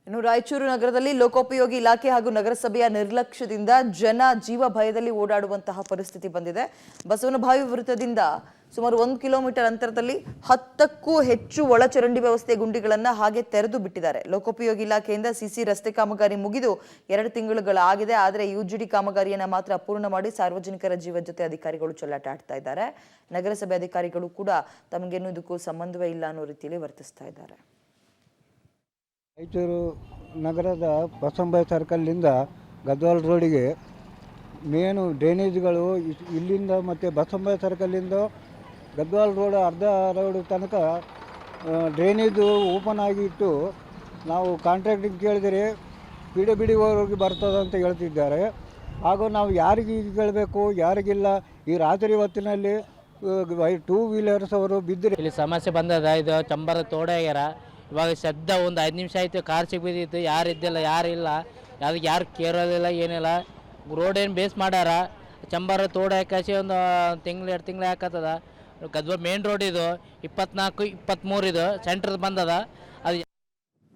ಇನ್ನು ರಾಯಚೂರು ನಗರದಲ್ಲಿ ಲೋಕೋಪಯೋಗಿ ಇಲಾಖೆ ಹಾಗೂ ನಗರಸಭೆಯ ನಿರ್ಲಕ್ಷ್ಯದಿಂದ ಜನ ಜೀವ ಭಯದಲ್ಲಿ ಓಡಾಡುವಂತಹ ಪರಿಸ್ಥಿತಿ ಬಂದಿದೆ. ಬಸವನಬಾವಿ ವೃತ್ತದಿಂದ ಸುಮಾರು 1 ಕಿಲೋಮೀಟರ್ ಅಂತರದಲ್ಲಿ 10ಕ್ಕೂ ಹೆಚ್ಚು ಒಳಚರಂಡಿ ವ್ಯವಸ್ಥೆ ಗುಂಡಿಗಳನ್ನು ಹಾಗೆ ತೆರೆದು ಬಿಟ್ಟಿದ್ದಾರೆ. ಲೋಕೋಪಯೋಗಿ ಇಲಾಖೆಯಿಂದ ಸಿಸಿ ರಸ್ತೆ ಕಾಮಗಾರಿ ಮುಗಿದು 2 ತಿಂಗಳುಗಳಾಗಿದೆ. ಆದರೆ ಯುಜಿಡಿ ಕಾಮಗಾರಿಯನ್ನು ಮಾತ್ರ ಅಪೂರ್ಣ ಮಾಡಿ ಸಾರ್ವಜನಿಕರ ಜೀವದ ಜೊತೆ ಅಧಿಕಾರಿಗಳು ಚೆಲ್ಲಾಟ ಆಡ್ತಾ ಇದ್ದಾರೆ. ನಗರಸಭೆ ಅಧಿಕಾರಿಗಳು ಕೂಡ ತಮಗೇನು ಇದಕ್ಕೂ ಸಂಬಂಧವೇ ಇಲ್ಲ ಅನ್ನೋ ರೀತಿಯಲ್ಲಿ ವರ್ತಿಸ್ತಾ ಇದ್ದಾರೆ. ರಾಯಚೂರು ನಗರದ ಬಸವನಬಾವಿ ಸರ್ಕಲ್ನಿಂದ ಗದ್ವಾಲ್ ರೋಡಿಗೆ ಮೇನು ಡ್ರೈನೇಜ್ಗಳು ಇಲ್ಲಿಂದ ಮತ್ತು ಬಸವನಬಾವಿ ಸರ್ಕಲ್ಲಿಂದ ಗದ್ವಾಲ್ ರೋಡ್ ಅರ್ಧ ರೋಡ್ ತನಕ ಡ್ರೈನೇಜು ಓಪನ್ ಆಗಿತ್ತು. ನಾವು ಕಾಂಟ್ರಾಕ್ಟಿಗೆ ಕೇಳಿದರೆ PWD ಬರ್ತದೆ ಅಂತ ಹೇಳ್ತಿದ್ದಾರೆ. ಹಾಗೂ ನಾವು ಯಾರಿಗೆ ಕೇಳಬೇಕು ಯಾರಿಗಿಲ್ಲ. ಈ ರಾತ್ರಿ ಹೊತ್ತಿನಲ್ಲಿ 2 ವೀಲರ್ಸ್ ಅವರು ಬಿದ್ದರೆ ಇಲ್ಲಿ ಸಮಸ್ಯೆ ಬಂದದ. ಇದು ಚಂಬರ ತೋಡಾಗ್ಯಾರ. ಇವಾಗ ಸದ್ಯ ಒಂದು 5 ನಿಮಿಷ ಆಯಿತು, ಕಾರ್ ಸಿಗ್ಬಿದ್ದಿತ್ತು, ಯಾರು ಇದ್ದಿಲ್ಲ, ಯಾರಿಲ್ಲ, ಅದಕ್ಕೆ ಯಾರು ಕೇರೋದಿಲ್ಲ, ಏನಿಲ್ಲ. ರೋಡ್ ಏನು ಬೇಸ್ ಮಾಡ್ಯಾರ. ಚಂಬರ ತೋಡ ಹಾಕಾಸಿ ಒಂದು 1 ತಿಂಗಳು 2 ತಿಂಗಳು ಹಾಕತ್ತದ. ಗದ್ವಾಲ್ ಮೇನ್ ರೋಡ್ ಇದು 24-23 ಇದು ಸೆಂಟ್ರ್ ಬಂದದ. ಅದು